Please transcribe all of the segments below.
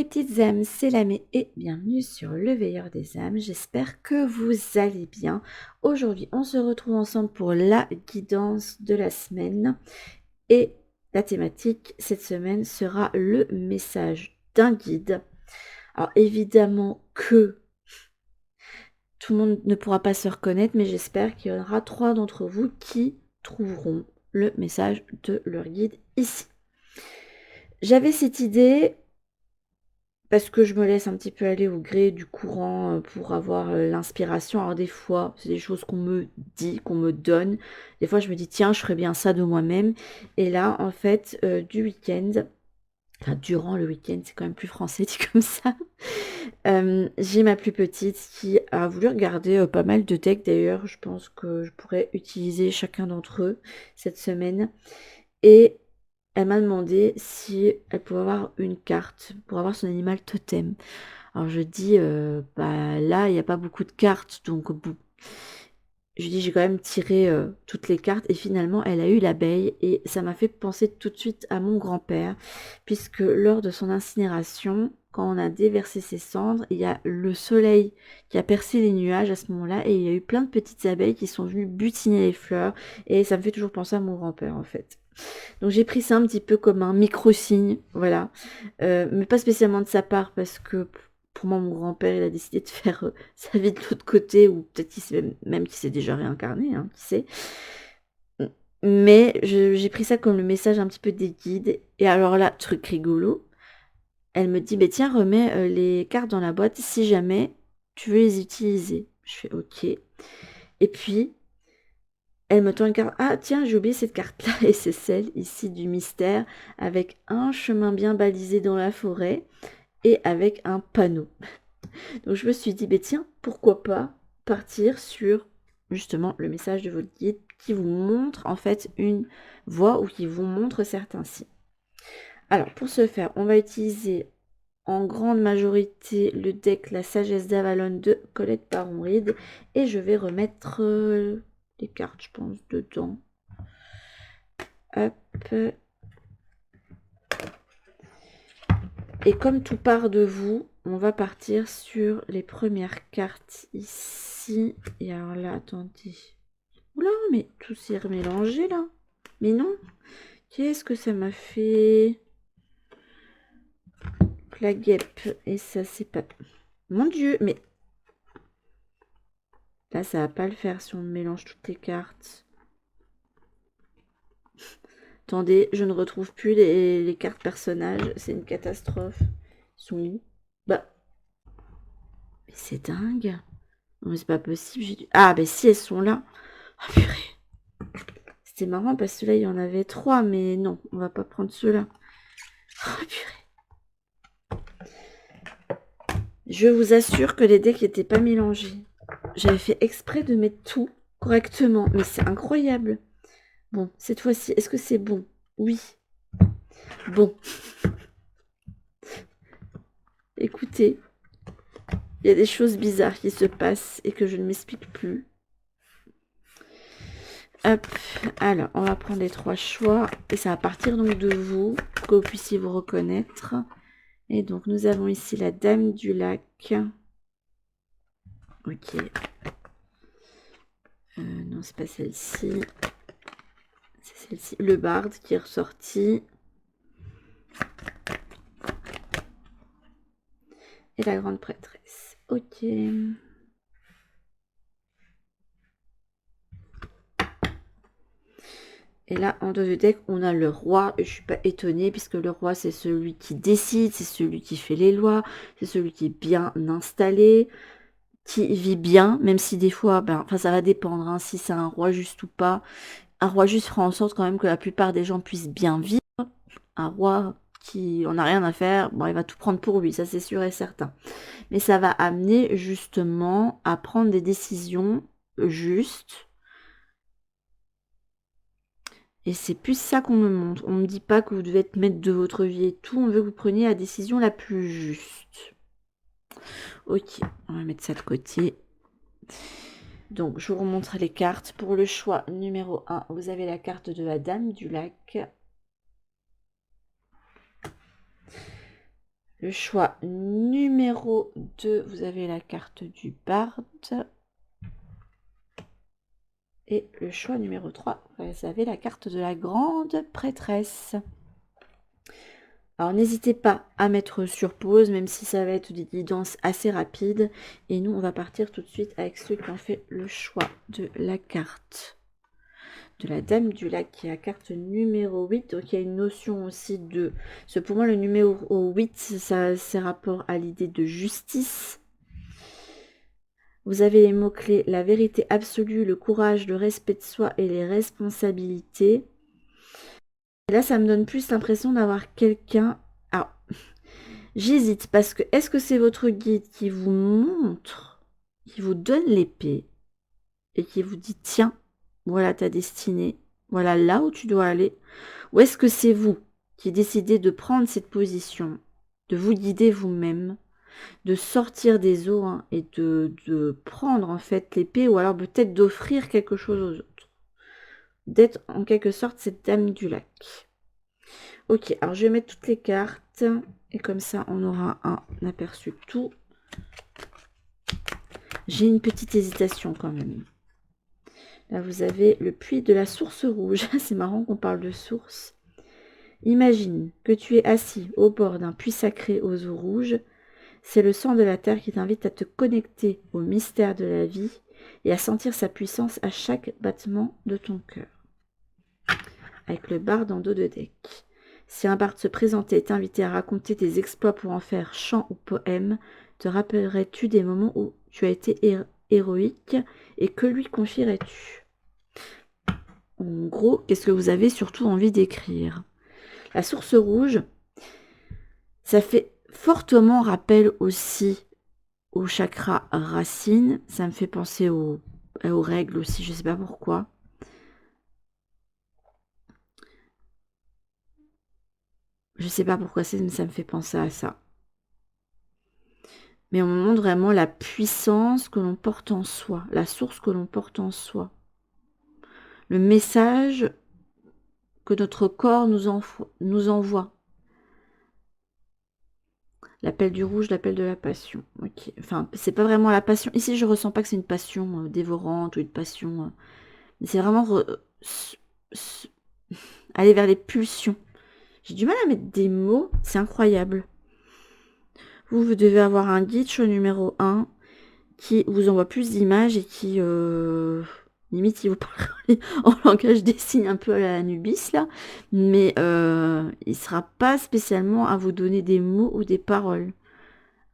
petites âmes, c'est Lamé et bienvenue sur le Veilleur des âmes. J'espère que vous allez bien. Aujourd'hui, on se retrouve ensemble pour la guidance de la semaine. Et la thématique cette semaine sera le message d'un guide. Alors évidemment que tout le monde ne pourra pas se reconnaître, mais j'espère qu'il y en aura 3 d'entre vous qui trouveront le message de leur guide ici. J'avais cette idée parce que je me laisse un petit peu aller au gré du courant pour avoir l'inspiration. Alors des fois, c'est des choses qu'on me dit, qu'on me donne. Des fois, je me dis, tiens, je ferais bien ça de moi-même. Et là, en fait, du week-end, enfin, durant le week-end, c'est quand même plus français dit comme ça, j'ai ma plus petite qui a voulu regarder pas mal de decks. D'ailleurs, je pense que je pourrais utiliser chacun d'entre eux cette semaine. Et elle m'a demandé si elle pouvait avoir une carte pour avoir son animal totem. Alors je dis, bah là, il n'y a pas beaucoup de cartes, donc bon. Je dis, j'ai quand même tiré toutes les cartes et finalement, elle a eu l'abeille et ça m'a fait penser tout de suite à mon grand-père, puisque lors de son incinération, quand on a déversé ses cendres, il y a le soleil qui a percé les nuages à ce moment-là et il y a eu plein de petites abeilles qui sont venues butiner les fleurs et ça me fait toujours penser à mon grand-père en fait. Donc j'ai pris ça un petit peu comme un micro-signe, voilà. Mais pas spécialement de sa part, parce que pour moi, mon grand-père, il a décidé de faire sa vie de l'autre côté, ou peut-être qu'il s'est même qu'il s'est déjà réincarné, hein, qui sait. Mais j'ai pris ça comme le message un petit peu des guides. Et alors là, truc rigolo, elle me dit, bah, tiens, remets les cartes dans la boîte si jamais tu veux les utiliser. Je fais OK. Et puis, elle me tend une carte. Ah, tiens, j'ai oublié cette carte-là. Et c'est celle ici du mystère, avec un chemin bien balisé dans la forêt et avec un panneau. Donc je me suis dit, bah, tiens, pourquoi pas partir sur justement le message de votre guide qui vous montre en fait une voie ou qui vous montre certains signes. Alors pour ce faire, on va utiliser en grande majorité le deck La Sagesse d'Avalon de Colette Baron-Reid et je vais remettre les cartes, je pense, dedans. Hop. Et comme tout part de vous, on va partir sur les premières cartes ici. Et alors là, attendez. Oula, mais tout s'est remélangé là. Mais non. Qu'est-ce que ça m'a fait? La guêpe. Et ça, c'est pas... Mon Dieu, mais... Là, ça va pas le faire si on mélange toutes les cartes. Attendez, je ne retrouve plus les cartes personnages. C'est une catastrophe. Ils sont où? Bah... Mais c'est dingue. Non, mais c'est pas possible. Ah, ben si, elles sont là. Ah, purée. C'était marrant parce que là, il y en avait 3, mais non, on va pas prendre ceux-là. Oh, purée. Je vous assure que les decks n'étaient pas mélangés. J'avais fait exprès de mettre tout correctement, mais c'est incroyable. Bon, cette fois-ci, est-ce que c'est bon? Oui. Bon. Écoutez, il y a des choses bizarres qui se passent et que je ne m'explique plus. Hop, alors on va prendre les 3 choix et ça va partir donc de vous pour que vous puissiez vous reconnaître. Et donc nous avons ici la Dame du Lac. Ok. Non, c'est pas celle-ci. C'est celle-ci. Le Barde qui est ressorti. Et la Grande Prêtresse. Ok. Et là, en dos de deck, on a le roi. Et je suis pas étonnée puisque le roi, c'est celui qui décide, c'est celui qui fait les lois, c'est celui qui est bien installé, qui vit bien, même si des fois, ben, enfin, ça va dépendre hein, si c'est un roi juste ou pas. Un roi juste fera en sorte quand même que la plupart des gens puissent bien vivre. Un roi qui en a rien à faire, bon, il va tout prendre pour lui, ça c'est sûr et certain. Mais ça va amener justement à prendre des décisions justes. Et c'est plus ça qu'on me montre. On ne me dit pas que vous devez être maître de votre vie et tout. On veut que vous preniez la décision la plus juste. Ok, on va mettre ça de côté. Donc, je vous remontre les cartes. Pour le choix numéro 1, vous avez la carte de la Dame du Lac. Le choix numéro 2, vous avez la carte du barde. Et le choix numéro 3, vous avez la carte de la grande prêtresse. Alors n'hésitez pas à mettre sur pause, même si ça va être des guidances assez rapides. Et nous, on va partir tout de suite avec ceux qui ont fait le choix de la carte de la Dame du Lac, qui est la carte numéro 8. Donc il y a une notion aussi de... Pour moi, le numéro 8, ça c'est rapport à l'idée de justice. Vous avez les mots-clés, la vérité absolue, le courage, le respect de soi et les responsabilités. Et là, ça me donne plus l'impression d'avoir quelqu'un... Alors, j'hésite parce que est-ce que c'est votre guide qui vous montre, qui vous donne l'épée et qui vous dit tiens, voilà ta destinée, voilà là où tu dois aller, ou est-ce que c'est vous qui décidez de prendre cette position, de vous guider vous-même, de sortir des eaux et de prendre en fait l'épée, ou alors peut-être d'offrir quelque chose aux autres, d'être en quelque sorte cette Dame du Lac. Ok, alors je vais mettre toutes les cartes et comme ça on aura un aperçu de tout. J'ai une petite hésitation quand même. Là vous avez le puits de la source rouge. C'est marrant qu'on parle de source. Imagine que tu es assis au bord d'un puits sacré aux eaux rouges. C'est le sang de la terre qui t'invite à te connecter au mystère de la vie et à sentir sa puissance à chaque battement de ton cœur. Avec le barde en dos de deck. Si un barde se présentait et t'invitait à raconter tes exploits pour en faire chant ou poème, te rappellerais-tu des moments où tu as été héroïque et que lui confierais-tu? En gros, qu'est-ce que vous avez surtout envie d'écrire? La source rouge, ça fait fortement rappel aussi au chakra racine. Ça me fait penser aux règles aussi, je ne sais pas pourquoi. Je ne sais pas pourquoi ça me fait penser à ça. Mais on me montre vraiment la puissance que l'on porte en soi, la source que l'on porte en soi. Le message que notre corps nous envoie. L'appel du rouge, l'appel de la passion. Ok. Enfin, c'est pas vraiment la passion. Ici, je ressens pas que c'est une passion dévorante ou une passion. Mais c'est vraiment aller vers les pulsions. J'ai du mal à mettre des mots, c'est incroyable. Vous devez avoir un guide au numéro 1 qui vous envoie plus d'images et qui, limite, il vous parle en langage des signes un peu à la Anubis, là. Mais il ne sera pas spécialement à vous donner des mots ou des paroles.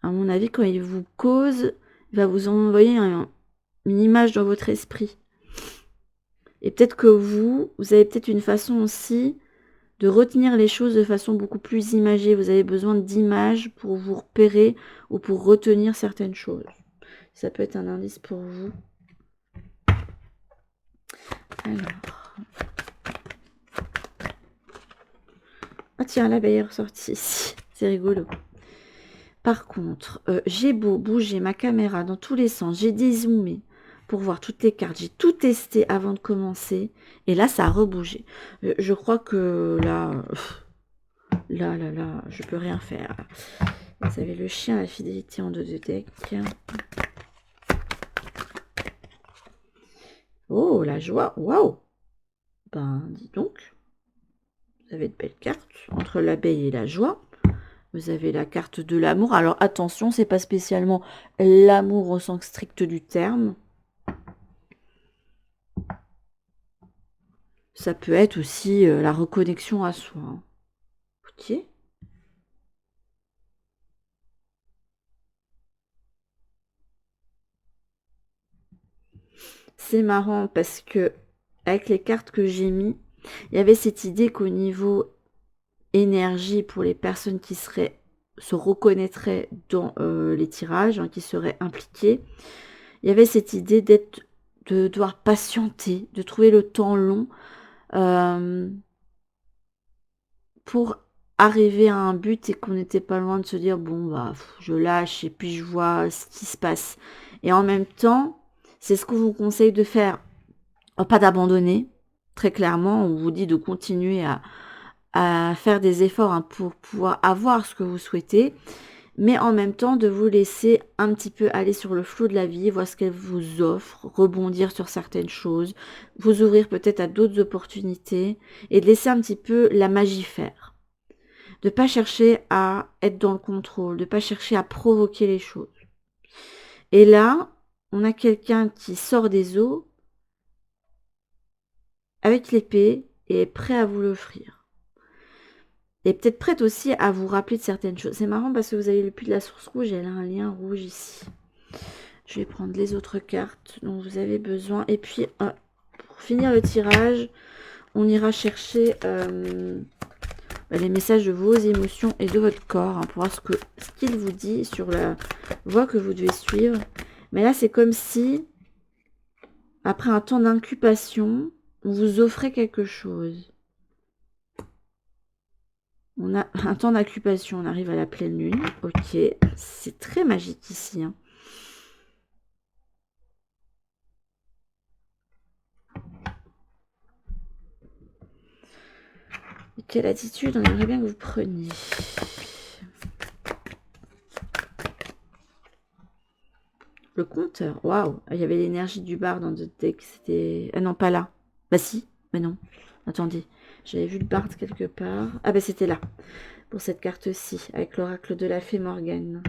À mon avis, quand il vous cause, il va vous envoyer une image dans votre esprit. Et peut-être que vous avez peut-être une façon aussi de retenir les choses de façon beaucoup plus imagée. Vous avez besoin d'images pour vous repérer ou pour retenir certaines choses. Ça peut être un indice pour vous. Alors. Ah tiens, l'abeille est ressortie ici. C'est rigolo. Par contre, j'ai beau bouger ma caméra dans tous les sens. J'ai dézoomé pour voir toutes les cartes. J'ai tout testé avant de commencer. Et là, ça a rebougé. Je crois que là... Là, je peux rien faire. Vous avez le chien, la fidélité en dos de deck. Oh, la joie. Waouh. Ben, dis donc. Vous avez de belles cartes. Entre l'abeille et la joie. Vous avez la carte de l'amour. Alors, attention, c'est pas spécialement l'amour au sens strict du terme. Ça peut être aussi la reconnexion à soi. Hein. Ok. C'est marrant parce que avec les cartes que j'ai mis, il y avait cette idée qu'au niveau énergie pour les personnes qui se reconnaîtraient dans les tirages, hein, qui seraient impliquées, il y avait cette idée de devoir patienter, de trouver le temps long pour arriver à un but et qu'on n'était pas loin de se dire bon bah je lâche et puis je vois ce qui se passe. Et en même temps, c'est ce qu'on vous conseille de faire. Pas d'abandonner, très clairement, on vous dit de continuer à faire des efforts hein, pour pouvoir avoir ce que vous souhaitez, mais en même temps de vous laisser un petit peu aller sur le flot de la vie, voir ce qu'elle vous offre, rebondir sur certaines choses, vous ouvrir peut-être à d'autres opportunités et de laisser un petit peu la magie faire. De ne pas chercher à être dans le contrôle, de ne pas chercher à provoquer les choses. Et là, on a quelqu'un qui sort des eaux avec l'épée et est prêt à vous l'offrir. Et peut-être prête aussi à vous rappeler de certaines choses. C'est marrant parce que vous avez le puits de la source rouge et elle a un lien rouge ici. Je vais prendre les autres cartes dont vous avez besoin. Et puis, pour finir le tirage, on ira chercher les messages de vos émotions et de votre corps hein, pour voir ce qu'il vous dit sur la voie que vous devez suivre. Mais là, c'est comme si, après un temps d'incubation, on vous offrait quelque chose. On a un temps d'incubation, on arrive à la pleine lune. Ok, c'est très magique ici. Hein. Et quelle attitude on aimerait bien que vous preniez. Le compteur, waouh. Il y avait l'énergie du bar dans le deck. C'était... Ah non, pas là. Bah si, mais non. Attendez, j'avais vu le bar quelque part. Ah bah c'était là. Pour cette carte-ci, avec l'oracle de la fée Morgane.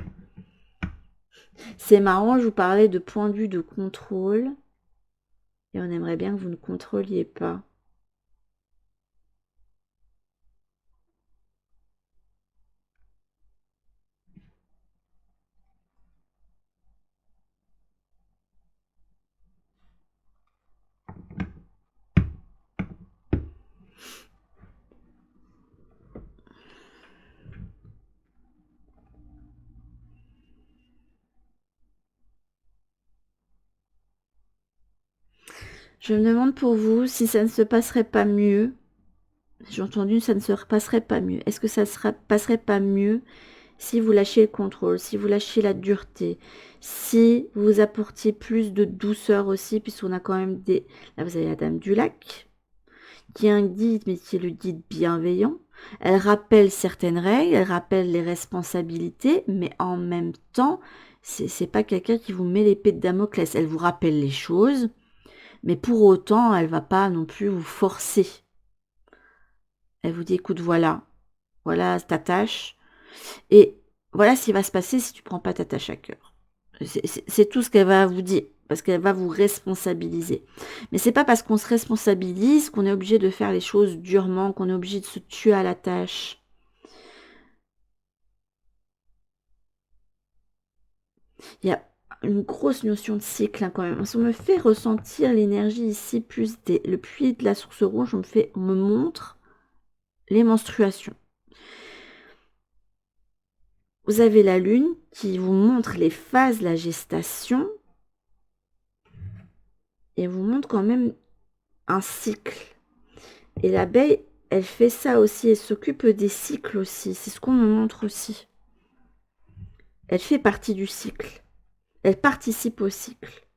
C'est marrant, je vous parlais de point de vue de contrôle. Et on aimerait bien que vous ne contrôliez pas. Je me demande pour vous si ça ne se passerait pas mieux. J'ai entendu ça ne se passerait pas mieux. Est-ce que ça ne passerait pas mieux si vous lâchiez le contrôle, si vous lâchiez la dureté, si vous apportiez plus de douceur aussi, puisqu'on a quand même des... Là, vous avez la Dame du Lac, qui est un guide, mais qui est le guide bienveillant. Elle rappelle certaines règles, elle rappelle les responsabilités, mais en même temps, c'est pas quelqu'un qui vous met l'épée de Damoclès. Elle vous rappelle les choses, mais pour autant, elle va pas non plus vous forcer. Elle vous dit, écoute, voilà ta tâche, et voilà ce qui va se passer si tu prends pas ta tâche à cœur. C'est tout ce qu'elle va vous dire, parce qu'elle va vous responsabiliser. Mais c'est pas parce qu'on se responsabilise qu'on est obligé de faire les choses durement, qu'on est obligé de se tuer à la tâche. Il y a une grosse notion de cycle hein, quand même. On me fait ressentir l'énergie ici, plus le puits de la source rouge, on me montre les menstruations. Vous avez la lune qui vous montre les phases de la gestation et vous montre quand même un cycle. Et l'abeille, elle fait ça aussi, elle s'occupe des cycles aussi. C'est ce qu'on me montre aussi. Elle fait partie du cycle. Elle participe au cycle.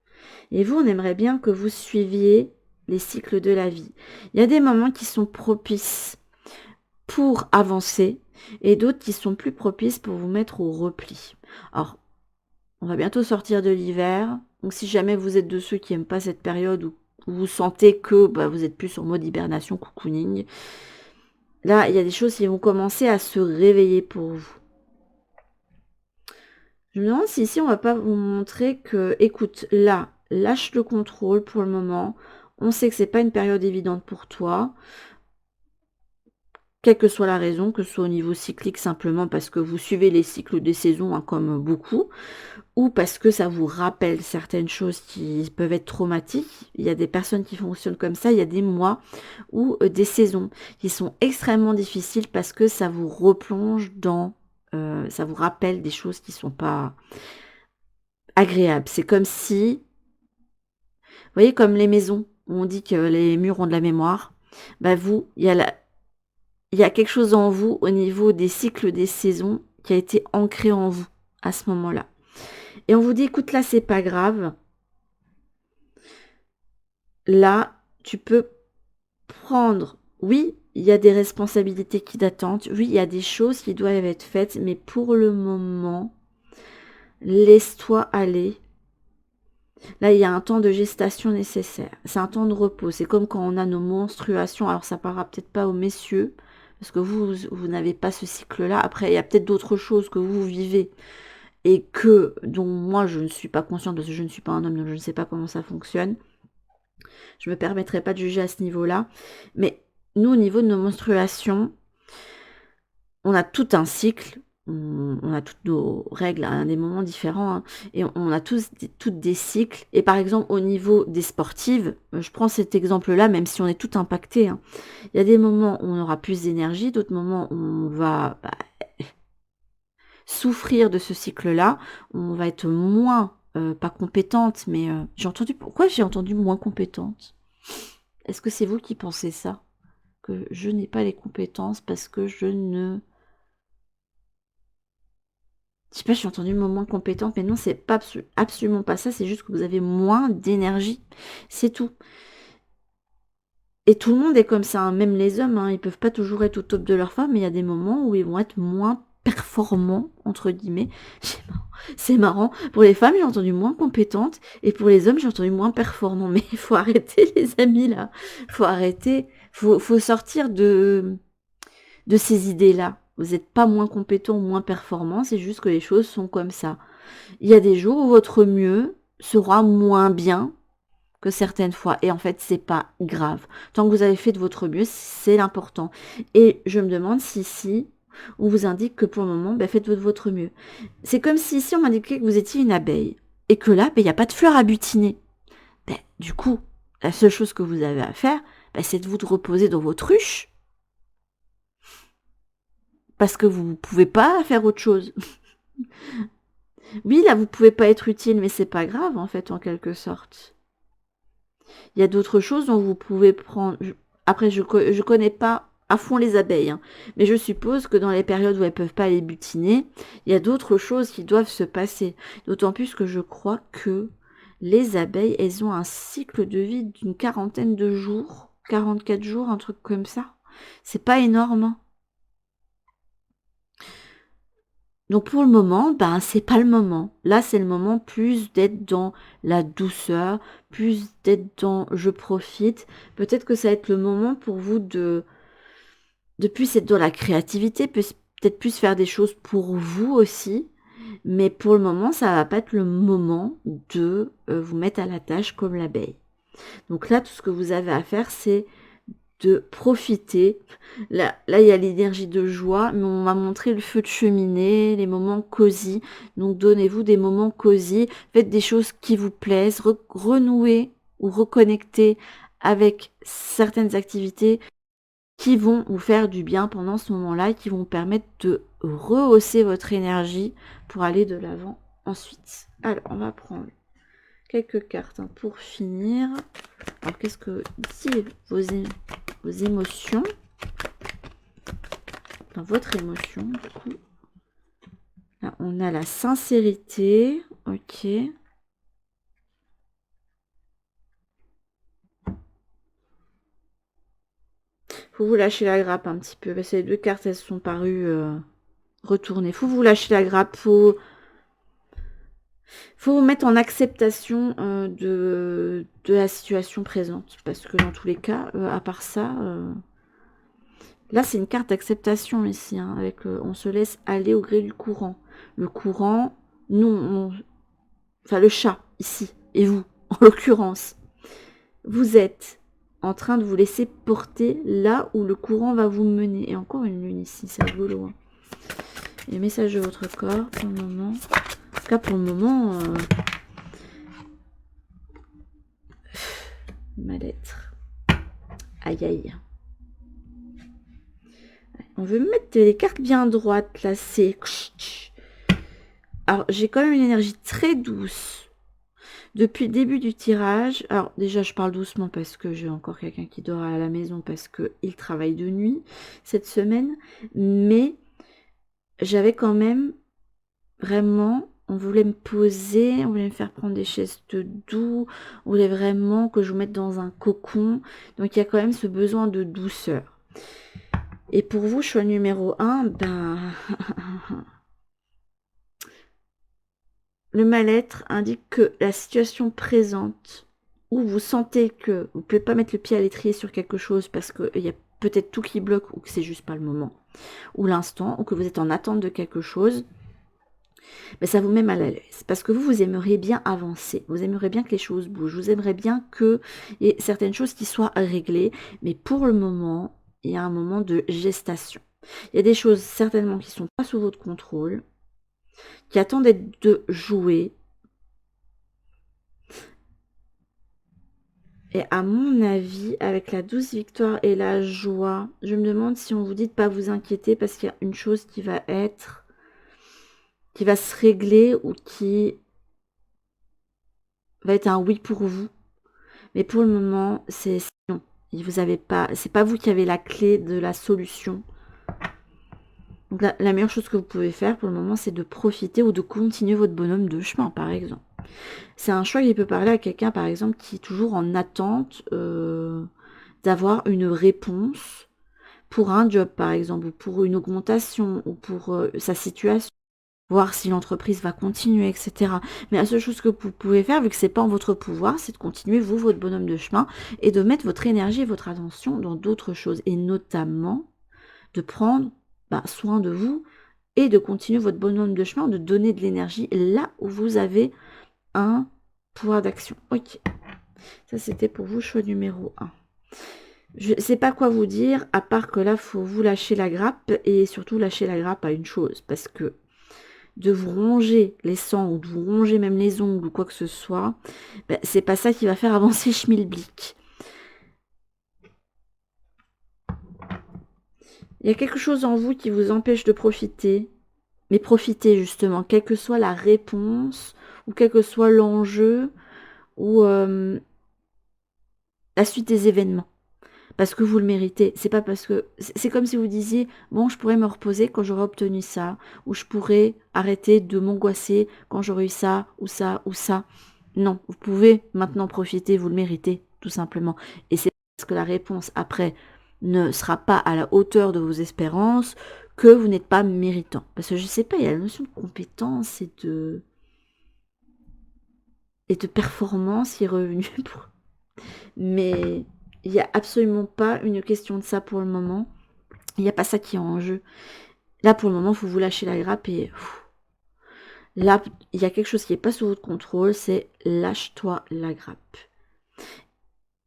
Et vous, on aimerait bien que vous suiviez les cycles de la vie. Il y a des moments qui sont propices pour avancer et d'autres qui sont plus propices pour vous mettre au repli. Alors, on va bientôt sortir de l'hiver. Donc, si jamais vous êtes de ceux qui n'aiment pas cette période où vous sentez que vous êtes plus en mode hibernation, cocooning, là, il y a des choses qui vont commencer à se réveiller pour vous. Je me demande si ici, on va pas vous montrer que, écoute, là, lâche le contrôle pour le moment. On sait que c'est pas une période évidente pour toi. Quelle que soit la raison, que ce soit au niveau cyclique simplement parce que vous suivez les cycles des saisons hein, comme beaucoup, ou parce que ça vous rappelle certaines choses qui peuvent être traumatiques. Il y a des personnes qui fonctionnent comme ça, il y a des mois ou des saisons qui sont extrêmement difficiles parce que ça vous replonge dans... ça vous rappelle des choses qui ne sont pas agréables. C'est comme si... Vous voyez, comme les maisons, où on dit que les murs ont de la mémoire. Vous, il y a quelque chose en vous au niveau des cycles des saisons qui a été ancré en vous à ce moment-là. Et on vous dit, écoute, là, c'est pas grave. Là, tu peux prendre... Oui, il y a des responsabilités qui t'attendent. Oui, il y a des choses qui doivent être faites, mais pour le moment, laisse-toi aller. Là, il y a un temps de gestation nécessaire. C'est un temps de repos. C'est comme quand on a nos menstruations. Alors, ça parlera peut-être pas aux messieurs, parce que vous n'avez pas ce cycle-là. Après, il y a peut-être d'autres choses que vous vivez et dont moi, je ne suis pas consciente, parce que je ne suis pas un homme, donc je ne sais pas comment ça fonctionne. Je ne me permettrai pas de juger à ce niveau-là. Mais nous, au niveau de nos menstruations, on a tout un cycle. On a toutes nos règles à des moments différents, hein, et on a toutes des cycles. Et par exemple, au niveau des sportives, je prends cet exemple-là, même si on est tout impacté, hein. Il y a des moments où on aura plus d'énergie, d'autres moments où on va souffrir de ce cycle-là, on va être moins, pas compétente, mais pourquoi j'ai entendu moins compétente? Est-ce que c'est vous qui pensez ça? Que je n'ai pas les compétences parce que je ne... Je sais pas, j'ai entendu le mot moins compétente, mais non, c'est pas absolument pas ça, c'est juste que vous avez moins d'énergie, c'est tout. Et tout le monde est comme ça, hein, même les hommes, hein, ils peuvent pas toujours être au top de leur femme, mais il y a des moments où ils vont être moins performants, entre guillemets. C'est marrant. Pour les femmes, j'ai entendu moins compétentes, et pour les hommes, j'ai entendu moins performants. Mais il faut arrêter, les amis, là. Faut arrêter. Faut sortir de ces idées-là. Vous n'êtes pas moins compétent ou moins performant, c'est juste que les choses sont comme ça. Il y a des jours où votre mieux sera moins bien que certaines fois. Et en fait, c'est pas grave. Tant que vous avez fait de votre mieux, c'est l'important. Et je me demande si ici, on vous indique que pour le moment, faites de votre mieux. C'est comme si ici, on m'indiquait que vous étiez une abeille. Et que là, il n'y a pas de fleurs à butiner. Du coup, la seule chose que vous avez à faire, c'est de vous reposer dans votre ruche. Parce que vous ne pouvez pas faire autre chose. Oui, là, vous pouvez pas être utile, mais c'est pas grave, en fait, en quelque sorte. Il y a d'autres choses dont vous pouvez prendre... Après, je connais pas à fond les abeilles, hein, mais je suppose que dans les périodes où elles peuvent pas les butiner, il y a d'autres choses qui doivent se passer. D'autant plus que je crois que les abeilles, elles ont un cycle de vie d'une quarantaine de jours, 44 jours, un truc comme ça. C'est pas énorme, hein. Donc pour le moment, c'est pas le moment. Là, c'est le moment plus d'être dans la douceur, plus d'être dans je profite. Peut-être que ça va être le moment pour vous de plus être dans la créativité, peut-être plus faire des choses pour vous aussi. Mais pour le moment, ça va pas être le moment de vous mettre à la tâche comme l'abeille. Donc là, tout ce que vous avez à faire, c'est de profiter. Là, il y a l'énergie de joie, mais on m'a montré le feu de cheminée, les moments cosy. Donc, donnez-vous des moments cosy. Faites des choses qui vous plaisent. Renouer ou reconnecter avec certaines activités qui vont vous faire du bien pendant ce moment-là et qui vont vous permettre de rehausser votre énergie pour aller de l'avant ensuite. Alors, on va prendre quelques cartes pour finir. Alors, qu'est-ce que disent vos émotions? Enfin, votre émotion, du coup. Là, on a la sincérité. Ok. Faut vous lâcher la grappe un petit peu. Parce que les deux cartes, elles sont parues retournées. Faut vous lâcher la grappe. Faut vous mettre en acceptation de la situation présente. Parce que dans tous les cas, à part ça... Là, c'est une carte d'acceptation ici, hein, avec on se laisse aller au gré du courant. Le courant, enfin le chat ici, et vous, en l'occurrence, vous êtes en train de vous laisser porter là où le courant va vous mener. Et encore une lune ici, c'est rigolo. Hein. Et le message de votre corps pour le moment. En tout cas, pour le moment, mal-être. Aïe aïe. On veut mettre les cartes bien droites, là, c'est... Alors, j'ai quand même une énergie très douce depuis le début du tirage. Alors, déjà, je parle doucement parce que j'ai encore quelqu'un qui dort à la maison parce qu'il travaille de nuit cette semaine. Mais j'avais quand même vraiment... On voulait me poser, on voulait me faire prendre des gestes doux. On voulait vraiment que je vous mette dans un cocon. Donc, il y a quand même ce besoin de douceur. Et pour vous, choix numéro 1, ben... le mal-être indique que la situation présente, où vous sentez que vous ne pouvez pas mettre le pied à l'étrier sur quelque chose parce qu'il y a peut-être tout qui bloque ou que c'est juste pas le moment, ou l'instant, ou que vous êtes en attente de quelque chose, mais ça vous met mal à l'aise. Parce que vous aimeriez bien avancer, vous aimeriez bien que les choses bougent, vous aimeriez bien qu'il y ait certaines choses qui soient réglées, mais pour le moment, il y a un moment de gestation. Il y a des choses certainement qui ne sont pas sous votre contrôle, qui attendent d'être de jouer. Et à mon avis, avec la douce victoire et la joie, je me demande si on vous dit de ne pas vous inquiéter parce qu'il y a une chose qui va se régler ou qui va être un oui pour vous. Mais pour le moment, c'est non. Vous avez pas, c'est pas vous qui avez la clé de la solution. Donc la meilleure chose que vous pouvez faire pour le moment, c'est de profiter ou de continuer votre bonhomme de chemin, par exemple. C'est un choix qui peut parler à quelqu'un, par exemple, qui est toujours en attente d'avoir une réponse pour un job, par exemple, ou pour une augmentation, ou pour sa situation, voir si l'entreprise va continuer, etc. Mais la seule chose que vous pouvez faire, vu que c'est pas en votre pouvoir, c'est de continuer, vous, votre bonhomme de chemin, et de mettre votre énergie et votre attention dans d'autres choses, et notamment de prendre soin de vous, et de continuer votre bonhomme de chemin, de donner de l'énergie là où vous avez un pouvoir d'action. Ok, ça c'était pour vous, choix numéro 1. Je ne sais pas quoi vous dire, à part que là, il faut vous lâcher la grappe, et surtout lâcher la grappe à une chose, parce que de vous ronger les sangs, ou de vous ronger même les ongles, ou quoi que ce soit, c'est pas ça qui va faire avancer Schmilblick. Il y a quelque chose en vous qui vous empêche de profiter, mais profitez justement, quelle que soit la réponse, ou quel que soit l'enjeu, ou la suite des événements. Parce que vous le méritez. C'est pas parce que... C'est comme si vous disiez, bon, je pourrais me reposer quand j'aurai obtenu ça, ou je pourrais arrêter de m'angoisser quand j'aurai eu ça, ou ça, ou ça. Non, vous pouvez maintenant profiter, vous le méritez, tout simplement. Et c'est parce que la réponse après ne sera pas à la hauteur de vos espérances que vous n'êtes pas méritant. Parce que je sais pas, il y a la notion de compétence et de performance qui est revenue pour... Mais il n'y a absolument pas une question de ça pour le moment. Il n'y a pas ça qui est en jeu. Là, pour le moment, il faut vous lâcher la grappe et... Là, il y a quelque chose qui n'est pas sous votre contrôle, c'est lâche-toi la grappe.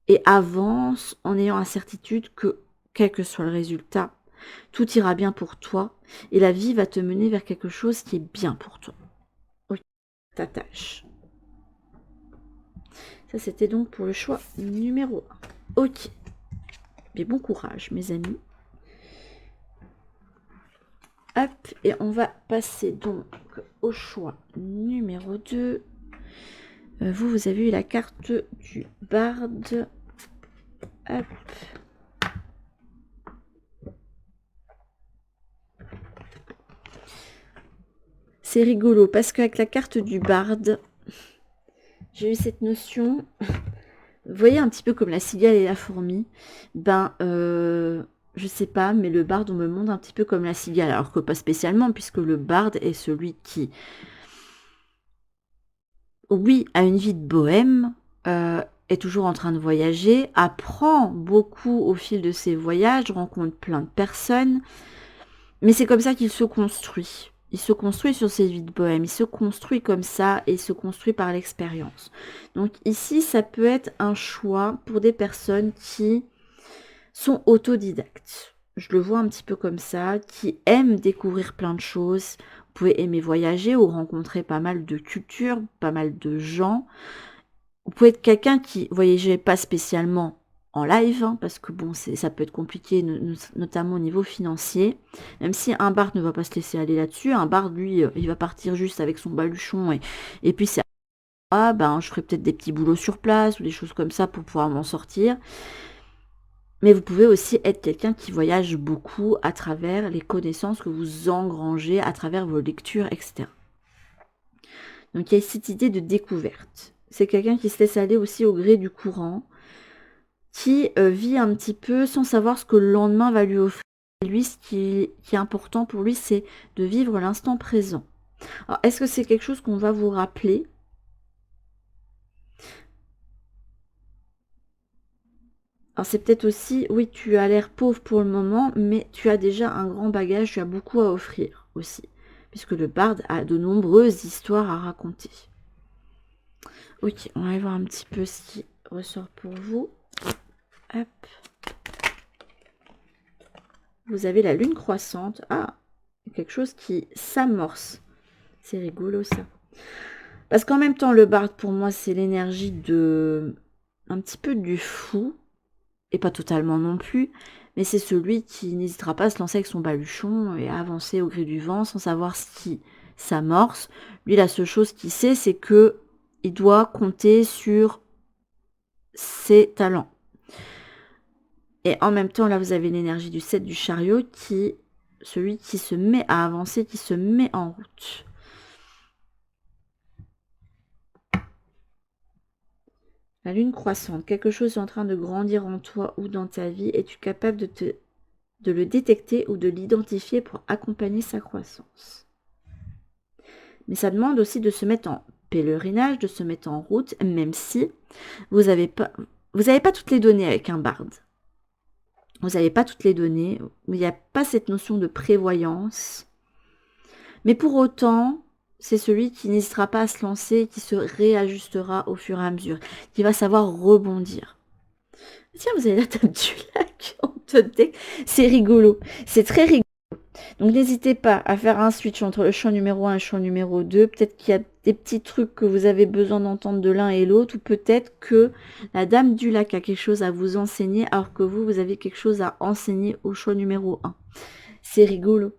Et avance en ayant la certitude que, quel que soit le résultat, tout ira bien pour toi et la vie va te mener vers quelque chose qui est bien pour toi. Ok, ta tâche. Ça, c'était donc pour le choix numéro 1. Ok. Mais bon courage, mes amis. Hop, et on va passer donc au choix numéro 2. Vous avez eu la carte du barde. Hop. C'est rigolo parce qu'avec la carte du barde, j'ai eu cette notion. Vous voyez un petit peu comme la cigale et la fourmi. Je sais pas, mais le barde, on me montre un petit peu comme la cigale. Alors que pas spécialement, puisque le barde est celui qui, oui, a une vie de bohème, est toujours en train de voyager, apprend beaucoup au fil de ses voyages, rencontre plein de personnes, mais c'est comme ça qu'il se construit. Il se construit sur ses vies de bohème, il se construit comme ça et il se construit par l'expérience. Donc ici, ça peut être un choix pour des personnes qui sont autodidactes. Je le vois un petit peu comme ça, qui aiment découvrir plein de choses. Vous pouvez aimer voyager ou rencontrer pas mal de cultures, pas mal de gens. Vous pouvez être quelqu'un qui voyageait pas spécialement en live, hein, parce que bon, ça peut être compliqué, notamment au niveau financier. Même si un barde ne va pas se laisser aller là-dessus, un barde, lui, il va partir juste avec son baluchon et puis c'est je ferai peut-être des petits boulots sur place ou des choses comme ça pour pouvoir m'en sortir. Mais vous pouvez aussi être quelqu'un qui voyage beaucoup à travers les connaissances que vous engrangez, à travers vos lectures, etc. Donc il y a cette idée de découverte. C'est quelqu'un qui se laisse aller aussi au gré du courant, qui vit un petit peu sans savoir ce que le lendemain va lui offrir. Et lui, ce qui est important pour lui, c'est de vivre l'instant présent. Alors, est-ce que c'est quelque chose qu'on va vous rappeler? Alors, c'est peut-être aussi, oui, tu as l'air pauvre pour le moment, mais tu as déjà un grand bagage, tu as beaucoup à offrir aussi. Puisque le barde a de nombreuses histoires à raconter. Ok, on va aller voir un petit peu ce qui ressort pour vous. Hop. Vous avez la lune croissante. Ah, quelque chose qui s'amorce. C'est rigolo ça. Parce qu'en même temps, le barde, pour moi, c'est l'énergie de... un petit peu du fou. Et pas totalement non plus. Mais c'est celui qui n'hésitera pas à se lancer avec son baluchon et à avancer au gré du vent sans savoir ce qui s'amorce. Lui, la seule chose qu'il sait, c'est que il doit compter sur ses talents. Et en même temps, là, vous avez l'énergie du 7 du chariot qui... celui qui se met à avancer, qui se met en route. La lune croissante, quelque chose est en train de grandir en toi ou dans ta vie. Es-tu capable de le détecter ou de l'identifier pour accompagner sa croissance? Mais ça demande aussi de se mettre en pèlerinage, de se mettre en route, même si vous n'avez pas toutes les données avec un barde. Vous n'avez pas toutes les données, il n'y a pas cette notion de prévoyance. Mais pour autant, c'est celui qui n'hésitera pas à se lancer, qui se réajustera au fur et à mesure, qui va savoir rebondir. Tiens, vous avez la table du lac en top deck. C'est rigolo, c'est très rigolo. Donc n'hésitez pas à faire un switch entre le champ numéro 1 et le champ numéro 2. Peut-être qu'il y a des petits trucs que vous avez besoin d'entendre de l'un et l'autre, ou peut-être que la dame du lac a quelque chose à vous enseigner, alors que vous avez quelque chose à enseigner au choix numéro 1. C'est rigolo.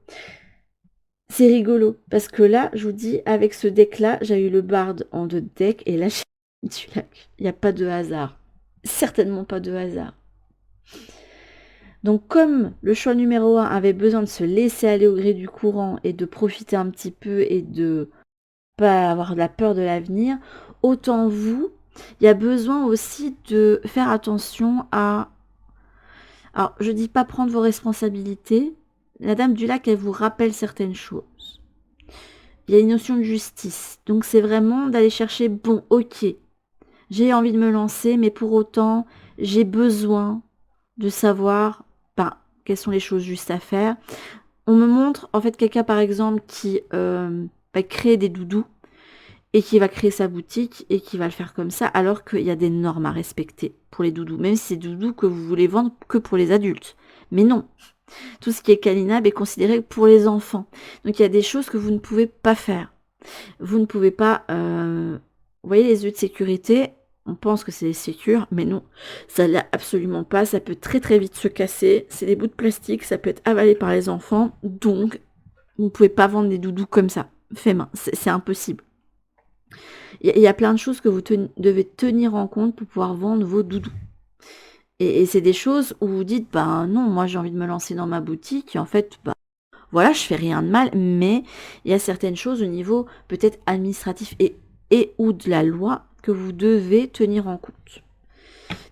C'est rigolo, parce que là, je vous dis, avec ce deck-là, j'ai eu le barde en 2 decks, et là, j'ai du lac. Il n'y a pas de hasard. Certainement pas de hasard. Donc comme le choix numéro 1 avait besoin de se laisser aller au gré du courant et de profiter un petit peu et de pas avoir la peur de l'avenir, autant vous, il y a besoin aussi de faire attention à... Alors, je dis pas prendre vos responsabilités. La dame du lac, elle vous rappelle certaines choses. Il y a une notion de justice. Donc c'est vraiment d'aller chercher, bon, ok, j'ai envie de me lancer, mais pour autant, j'ai besoin de savoir quelles sont les choses justes à faire. On me montre en fait quelqu'un par exemple qui va créer des doudous et qui va créer sa boutique et qui va le faire comme ça, alors qu'il y a des normes à respecter pour les doudous, même si c'est des doudous que vous voulez vendre que pour les adultes. Mais non, tout ce qui est Calinab est considéré pour les enfants. Donc il y a des choses que vous ne pouvez pas faire. Vous ne pouvez pas... Vous voyez les yeux de sécurité, on pense que c'est sécure, mais non, ça l'est absolument pas. Ça peut très très vite se casser. C'est des bouts de plastique, ça peut être avalé par les enfants. Donc, vous ne pouvez pas vendre des doudous comme ça, fait main. C'est impossible. Il y a plein de choses que vous devez tenir en compte pour pouvoir vendre vos doudous. Et c'est des choses où vous dites, non, moi j'ai envie de me lancer dans ma boutique. Et en fait, voilà, je fais rien de mal, mais il y a certaines choses au niveau peut-être administratif et ou de la loi que vous devez tenir en compte.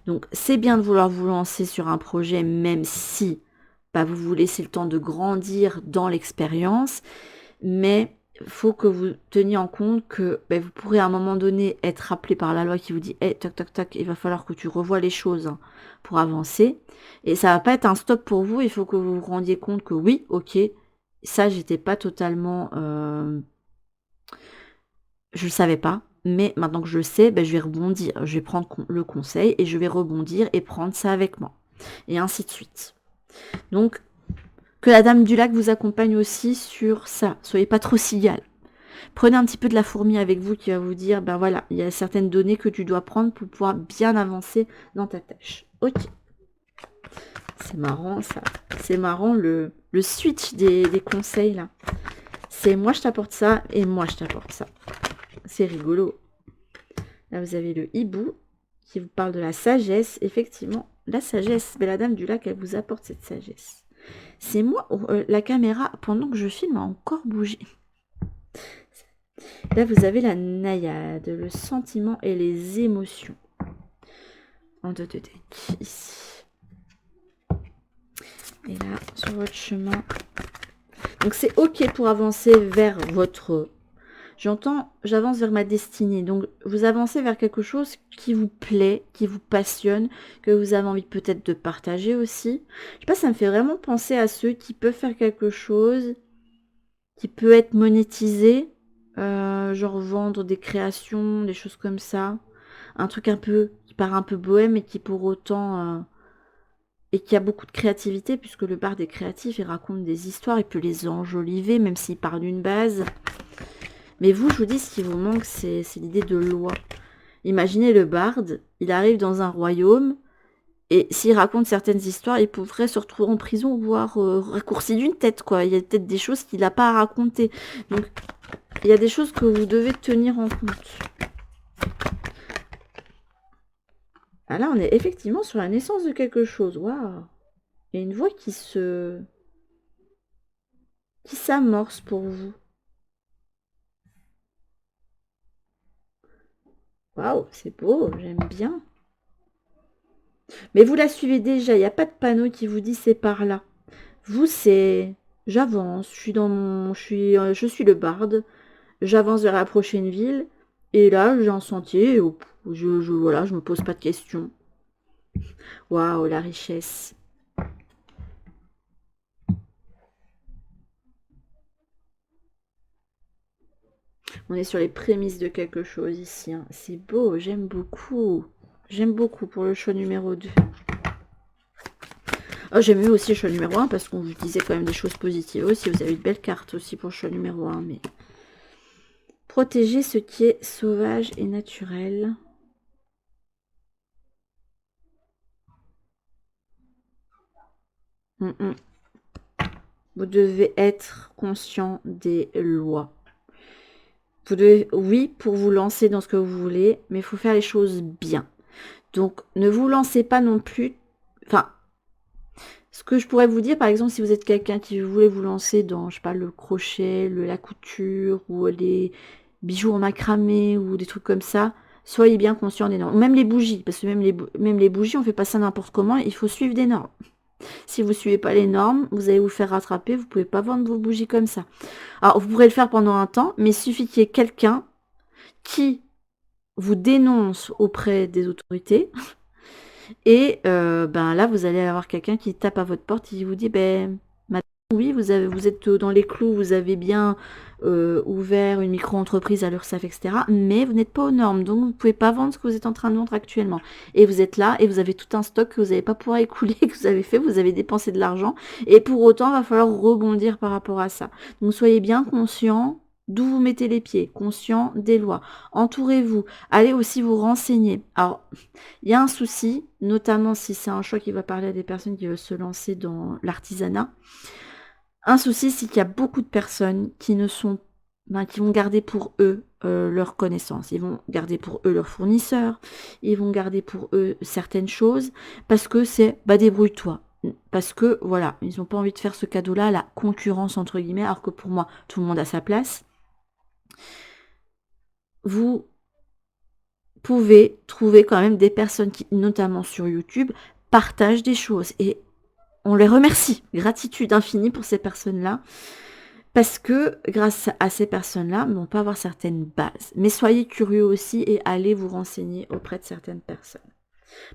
Donc c'est bien de vouloir vous lancer sur un projet, même si vous vous laissez le temps de grandir dans l'expérience, mais il faut que vous teniez en compte que vous pourrez à un moment donné être rappelé par la loi qui vous dit hey, toc toc toc, il va falloir que tu revoies les choses pour avancer, et ça va pas être un stop pour vous. Il faut que vous vous rendiez compte que oui, ok, ça j'étais pas totalement je le savais pas, mais maintenant que je le sais, je vais rebondir, je vais prendre le conseil et je vais rebondir et prendre ça avec moi, et ainsi de suite. Donc que la dame du lac vous accompagne aussi sur ça. Soyez pas trop cigale. Prenez un petit peu de la fourmi avec vous qui va vous dire, voilà, il y a certaines données que tu dois prendre pour pouvoir bien avancer dans ta tâche. Ok. C'est marrant ça. C'est marrant le switch des conseils là. C'est moi je t'apporte ça et moi je t'apporte ça. C'est rigolo. Là vous avez le hibou qui vous parle de la sagesse. Effectivement, la sagesse. Mais la dame du lac, elle vous apporte cette sagesse. C'est moi, la caméra, pendant que je filme, a encore bougé. Là, vous avez la naïade, le sentiment et les émotions. en 2 de deck, ici. Et là, sur votre chemin. Donc, c'est OK pour avancer vers votre... j'avance vers ma destinée. Donc, vous avancez vers quelque chose qui vous plaît, qui vous passionne, que vous avez envie peut-être de partager aussi. Je sais pas, ça me fait vraiment penser à ceux qui peuvent faire quelque chose qui peut être monétisé, genre vendre des créations, des choses comme ça. Un truc un peu qui paraît un peu bohème et qui pour autant... et qui a beaucoup de créativité, puisque le barde est créatif, il raconte des histoires, il peut les enjoliver, même s'il part d'une base. Mais vous, je vous dis, ce qui vous manque, c'est l'idée de loi. Imaginez le barde, il arrive dans un royaume, et s'il raconte certaines histoires, il pourrait se retrouver en prison, voire raccourci d'une tête, quoi. Il y a peut-être des choses qu'il n'a pas à raconter. Donc, il y a des choses que vous devez tenir en compte. Ah là, on est effectivement sur la naissance de quelque chose. Waouh! Il y a une voie qui s'amorce pour vous. Waouh, c'est beau, j'aime bien. Mais vous la suivez déjà, il n'y a pas de panneau qui vous dit c'est par là. Vous, c'est j'avance, je suis le barde, j'avance vers la prochaine ville, et là, j'ai un sentier, voilà, je me pose pas de questions. Waouh, la richesse. On est sur les prémices de quelque chose ici, hein. C'est beau, j'aime beaucoup. J'aime beaucoup pour le choix numéro 2. Oh, j'aime mieux aussi le choix numéro 1 parce qu'on vous disait quand même des choses positives aussi. Vous avez une belle carte aussi pour le choix numéro 1. Mais protéger ce qui est sauvage et naturel. Vous devez être conscient des lois. Vous devez, oui, pour vous lancer dans ce que vous voulez, mais il faut faire les choses bien. Donc, ne vous lancez pas non plus... Enfin, ce que je pourrais vous dire, par exemple, si vous êtes quelqu'un qui voulait vous lancer dans, je sais pas, le crochet, la couture, ou les bijoux en macramé, ou des trucs comme ça, soyez bien conscient des normes. Ou même les bougies, parce que même les bougies, on fait pas ça n'importe comment, il faut suivre des normes. Si vous ne suivez pas les normes, vous allez vous faire rattraper, vous ne pouvez pas vendre vos bougies comme ça. Alors, vous pourrez le faire pendant un temps, mais il suffit qu'il y ait quelqu'un qui vous dénonce auprès des autorités. Et ben là, vous allez avoir quelqu'un qui tape à votre porte et qui vous dit, ben, madame, oui, vous êtes dans les clous, vous avez bien ouvert une micro-entreprise à l'URSSAF, etc. Mais vous n'êtes pas aux normes, donc vous ne pouvez pas vendre ce que vous êtes en train de vendre actuellement. Et vous êtes là et vous avez tout un stock que vous n'allez pas pouvoir écouler, que vous avez fait, vous avez dépensé de l'argent. Et pour autant, il va falloir rebondir par rapport à ça. Donc soyez bien conscient d'où vous mettez les pieds, conscient des lois. Entourez-vous, allez aussi vous renseigner. Alors, il y a un souci, notamment si c'est un choix qui va parler à des personnes qui veulent se lancer dans l'artisanat. Un souci, c'est qu'il y a beaucoup de personnes qui qui vont garder pour eux leurs connaissances. Ils vont garder pour eux leurs fournisseurs. Ils vont garder pour eux certaines choses parce que c'est débrouille-toi. Parce que voilà, ils n'ont pas envie de faire ce cadeau-là, la concurrence entre guillemets, alors que pour moi, tout le monde a sa place. Vous pouvez trouver quand même des personnes qui, notamment sur YouTube, partagent des choses. Et on les remercie. Gratitude infinie pour ces personnes-là. Parce que grâce à ces personnes-là, on peut avoir certaines bases. Mais soyez curieux aussi et allez vous renseigner auprès de certaines personnes.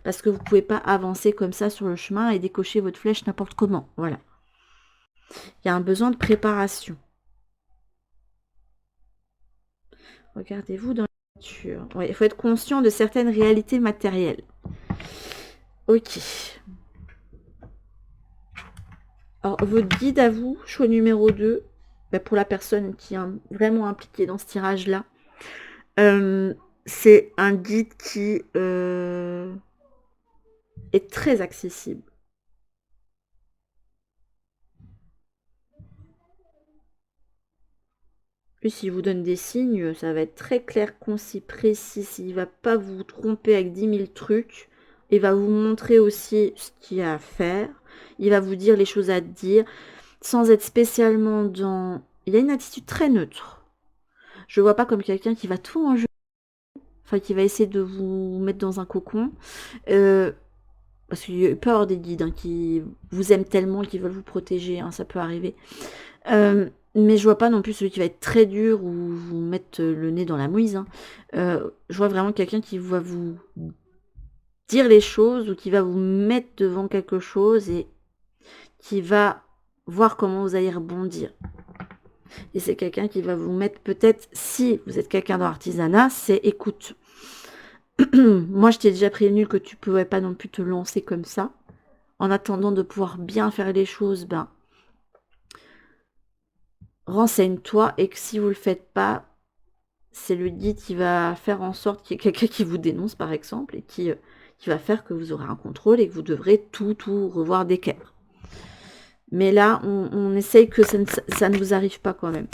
Parce que vous ne pouvez pas avancer comme ça sur le chemin et décocher votre flèche n'importe comment. Voilà. Il y a un besoin de préparation. Regardez-vous dans la nature. Ouais, il faut être conscient de certaines réalités matérielles. Ok. Alors, votre guide à vous, choix numéro 2, pour la personne qui est vraiment impliquée dans ce tirage-là, c'est un guide qui est très accessible. Puis s'il vous donne des signes, ça va être très clair, concis, précis. Il ne va pas vous tromper avec 10 000 trucs. Il va vous montrer aussi ce qu'il y a à faire. Il va vous dire les choses à dire, sans être spécialement dans... Il a une attitude très neutre. Je ne vois pas comme quelqu'un qui va tout enjeu. enfin qui va essayer de vous mettre dans un cocon. Parce qu'il peut y avoir des guides hein, qui vous aiment tellement qu'ils veulent vous protéger, hein, ça peut arriver. Mais je vois pas non plus celui qui va être très dur ou vous mettre le nez dans la mouise. Hein. Je vois vraiment quelqu'un qui va vous dire les choses ou qui va vous mettre devant quelque chose et qui va voir comment vous allez rebondir. Et c'est quelqu'un qui va vous mettre peut-être, si vous êtes quelqu'un dans l'artisanat, c'est écoute. Moi, je t'ai déjà prévenu que tu pouvais pas non plus te lancer comme ça. En attendant de pouvoir bien faire les choses, ben, renseigne-toi et que si vous le faites pas, c'est le guide qui va faire en sorte qu'il y ait quelqu'un qui vous dénonce, par exemple, et qui va faire que vous aurez un contrôle et que vous devrez tout revoir d'équerre. Mais là, on essaye que ça ne vous arrive pas quand même.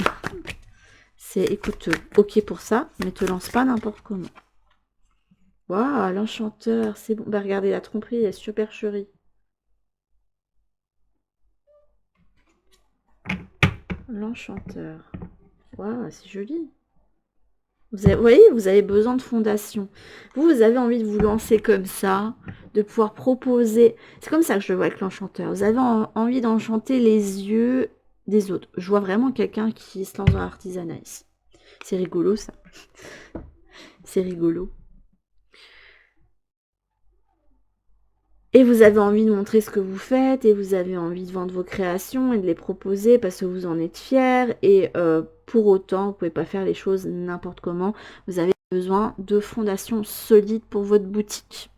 C'est, écoute, ok pour ça, mais te lance pas n'importe comment. Waouh, l'enchanteur, c'est bon. Bah regardez, la tromperie, la supercherie. L'enchanteur. Waouh, c'est joli. Vous voyez, vous avez besoin de fondation. Vous avez envie de vous lancer comme ça, de pouvoir proposer. C'est comme ça que je le vois avec l'enchanteur. Vous avez envie d'enchanter les yeux des autres. Je vois vraiment quelqu'un qui se lance dans l'artisanat ici. C'est rigolo ça. C'est rigolo. Et vous avez envie de montrer ce que vous faites, et vous avez envie de vendre vos créations et de les proposer parce que vous en êtes fiers. Et pour autant, vous ne pouvez pas faire les choses n'importe comment. Vous avez besoin de fondations solides pour votre boutique.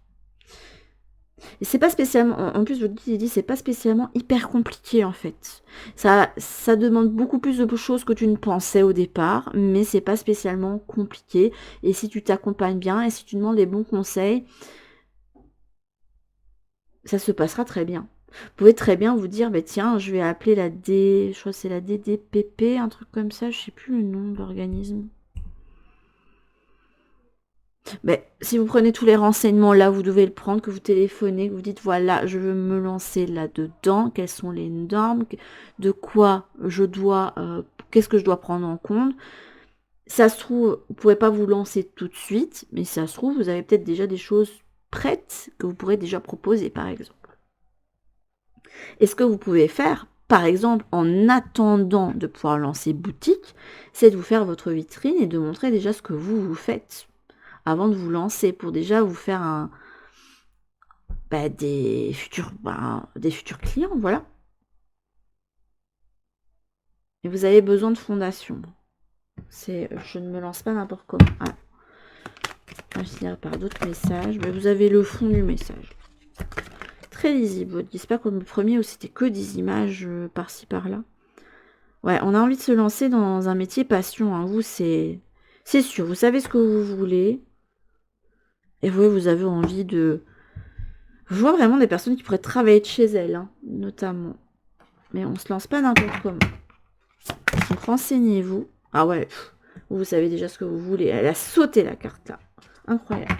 Et c'est pas spécialement, en plus votre guide dit, c'est pas spécialement hyper compliqué en fait. Ça demande beaucoup plus de choses que tu ne pensais au départ, mais c'est pas spécialement compliqué. Et si tu t'accompagnes bien et si tu demandes les bons conseils, ça se passera très bien. Vous pouvez très bien vous dire, bah tiens, je vais appeler je crois que c'est la DDPP, un truc comme ça, je sais plus le nom de l'organisme. Mais si vous prenez tous les renseignements là, vous devez le prendre, que vous téléphonez, que vous dites voilà, je veux me lancer là-dedans, quelles sont les normes, de quoi je dois, qu'est-ce que je dois prendre en compte. Ça se trouve, vous ne pourrez pas vous lancer tout de suite, mais ça se trouve, vous avez peut-être déjà des choses prêtes que vous pourrez déjà proposer, par exemple. Et ce que vous pouvez faire, par exemple, en attendant de pouvoir lancer boutique, c'est de vous faire votre vitrine et de montrer déjà ce que vous faites avant de vous lancer, pour déjà vous faire des futurs clients, voilà. Et vous avez besoin de fondation. Je ne me lance pas n'importe comment. Ah. On va finir par d'autres messages. Mais vous avez le fond du message. Très lisible. C'est pas comme le premier où c'était que des images par-ci par-là. Ouais, on a envie de se lancer dans un métier passion. Hein. Vous, c'est sûr. Vous savez ce que vous voulez. Et vous avez envie de... Je vois vraiment des personnes qui pourraient travailler de chez elles, hein, notamment. Mais on se lance pas n'importe comment. Donc renseignez-vous. Ah ouais, vous savez déjà ce que vous voulez. Elle a sauté la carte là. Incroyable.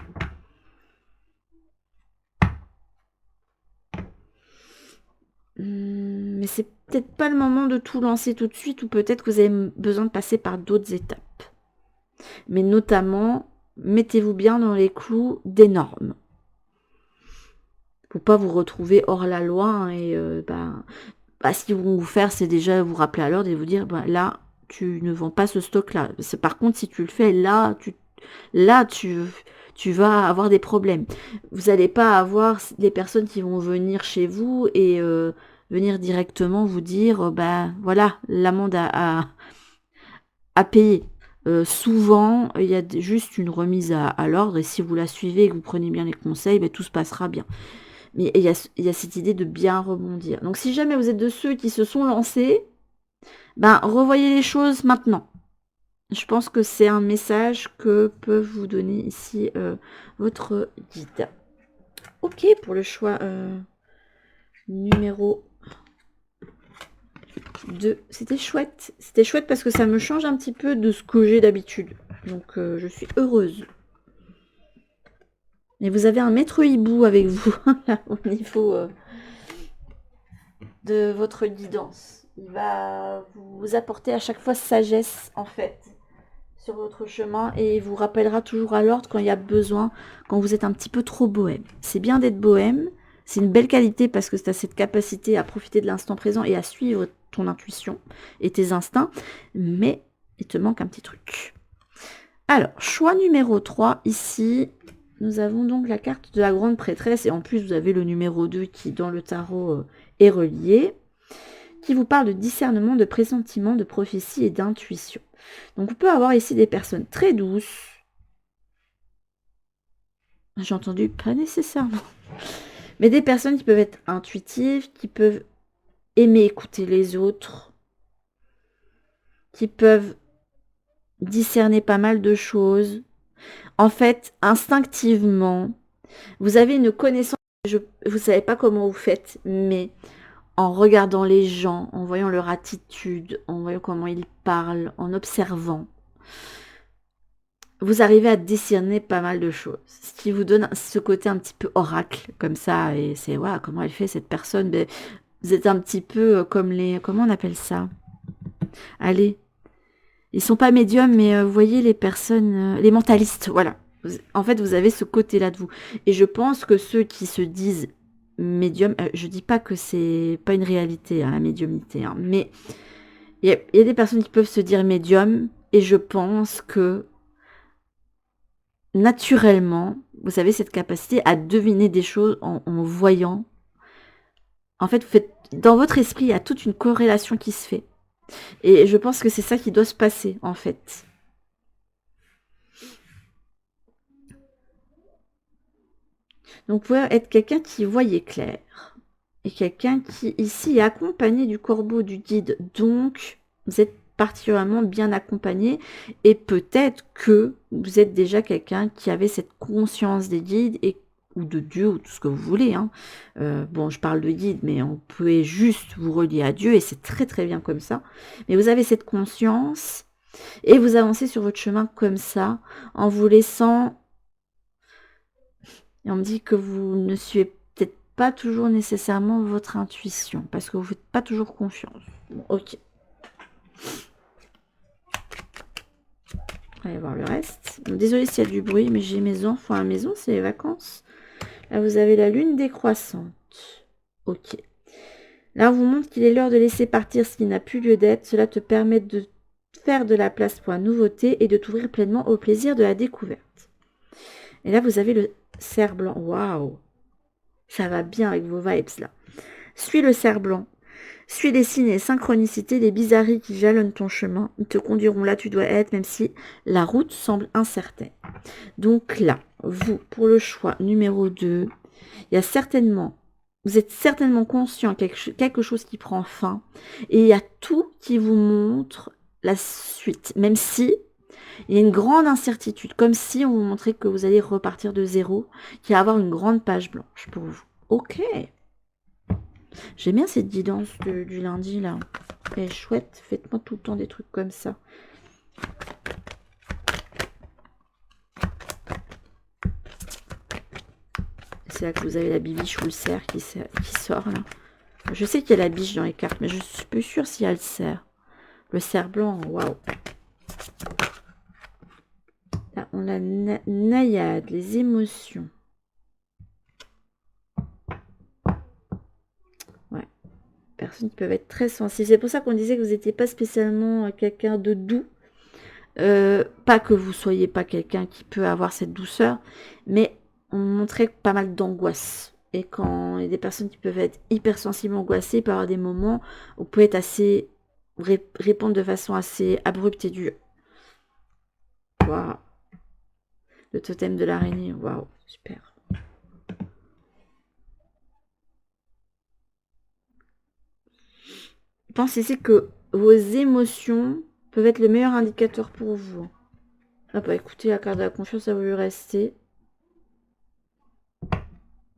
Mais c'est peut-être pas le moment de tout lancer tout de suite, ou peut-être que vous avez besoin de passer par d'autres étapes. Mais notamment, mettez-vous bien dans les clous des normes. Faut pas vous retrouver hors la loi hein, et ce qu'ils vont vous faire, c'est déjà vous rappeler à l'ordre et vous dire là, tu ne vends pas ce stock-là. Par contre, si tu le fais, là, tu vas avoir des problèmes. Vous n'allez pas avoir des personnes qui vont venir chez vous et venir directement vous dire, voilà, l'amende à payer. Souvent, il y a juste une remise à l'ordre et si vous la suivez et que vous prenez bien les conseils, tout se passera bien. Mais il y a cette idée de bien rebondir. Donc si jamais vous êtes de ceux qui se sont lancés, revoyez les choses maintenant. Je pense que c'est un message que peut vous donner ici votre guide. Ok pour le choix numéro 2. C'était chouette. C'était chouette parce que ça me change un petit peu de ce que j'ai d'habitude. Donc je suis heureuse. Et vous avez un maître hibou avec vous là, au niveau de votre guidance. Il va vous apporter à chaque fois sagesse en fait sur votre chemin et il vous rappellera toujours à l'ordre quand il y a besoin, quand vous êtes un petit peu trop bohème. C'est bien d'être bohème, c'est une belle qualité parce que tu as cette capacité à profiter de l'instant présent et à suivre ton intuition et tes instincts, mais il te manque un petit truc. Alors, choix numéro 3, ici, nous avons donc la carte de la grande prêtresse et en plus vous avez le numéro 2 qui dans le tarot est relié, qui vous parle de discernement, de pressentiment, de prophétie et d'intuition. Donc on peut avoir ici des personnes très douces. J'ai entendu pas nécessairement. Mais des personnes qui peuvent être intuitives, qui peuvent aimer écouter les autres, qui peuvent discerner pas mal de choses. En fait, instinctivement, vous avez une connaissance, vous ne savez pas comment vous faites, mais en regardant les gens, en voyant leur attitude, en voyant comment ils parlent, en observant, vous arrivez à discerner pas mal de choses. Ce qui vous donne ce côté un petit peu oracle, comme ça, et c'est, waouh, comment elle fait cette personne? Ben, vous êtes un petit peu comme les, comment on appelle ça? Allez, ils sont pas médiums, mais vous voyez les personnes, les mentalistes, voilà. En fait, vous avez ce côté-là de vous. Et je pense que ceux qui se disent médiums, je dis pas que c'est pas une réalité, hein, la médiumnité, hein, mais il y a des personnes qui peuvent se dire médiums, et je pense que naturellement, vous avez cette capacité à deviner des choses en voyant. En fait, vous faites, dans votre esprit, il y a toute une corrélation qui se fait. Et je pense que c'est ça qui doit se passer, en fait. Donc, vous pouvez être quelqu'un qui voyait clair. Et quelqu'un qui, ici, est accompagné du corbeau, du guide. Donc, vous êtes particulièrement bien accompagné. Et peut-être que vous êtes déjà quelqu'un qui avait cette conscience des guides et ou de Dieu, ou tout ce que vous voulez. Hein. Bon, je parle de guide, mais on peut juste vous relier à Dieu, et c'est très très bien comme ça. Mais vous avez cette conscience, et vous avancez sur votre chemin comme ça, en vous laissant... Et on me dit que vous ne suivez peut-être pas toujours nécessairement votre intuition, parce que vous ne faites pas toujours confiance. Bon, ok. On va voir le reste. Bon, désolée s'il y a du bruit, mais j'ai mes enfants à la maison, c'est les vacances. Là, vous avez la lune décroissante. Ok. Là, on vous montre qu'il est l'heure de laisser partir ce qui n'a plus lieu d'être. Cela te permet de faire de la place pour la nouveauté et de t'ouvrir pleinement au plaisir de la découverte. Et là, vous avez le cerf blanc. Waouh! Ça va bien avec vos vibes, là. Suis le cerf blanc. Suis les signes et les synchronicités, les bizarreries qui jalonnent ton chemin. Ils te conduiront là où tu dois être, même si la route semble incertaine. Donc là, vous, pour le choix numéro 2, il y a certainement, vous êtes certainement conscient quelque chose qui prend fin, et il y a tout qui vous montre la suite, même si il y a une grande incertitude, comme si on vous montrait que vous allez repartir de zéro, qu'il va y avoir une grande page blanche pour vous. Ok. J'aime bien cette guidance du lundi, là. Elle est chouette. Faites-moi tout le temps des trucs comme ça. C'est là que vous avez la bibiche ou le cerf qui sort, là. Je sais qu'il y a la biche dans les cartes, mais je suis plus sûre s'il y a le cerf. Le cerf blanc, waouh. Là, on a naïade, les émotions. Ouais. Personnes qui peuvent être très sensibles. C'est pour ça qu'on disait que vous n'étiez pas spécialement quelqu'un de doux. Pas que vous soyez pas quelqu'un qui peut avoir cette douceur, mais on montrait pas mal d'angoisse. Et quand il y a des personnes qui peuvent être hypersensibles, angoissées, il peut y avoir des moments où vous pouvez être assez... répondre de façon assez abrupte et dure. Waouh. Le totem de l'araignée, waouh, super. Pensez ici que vos émotions peuvent être le meilleur indicateur pour vous. Ah bah écoutez, la carte de la confiance, ça va lui rester.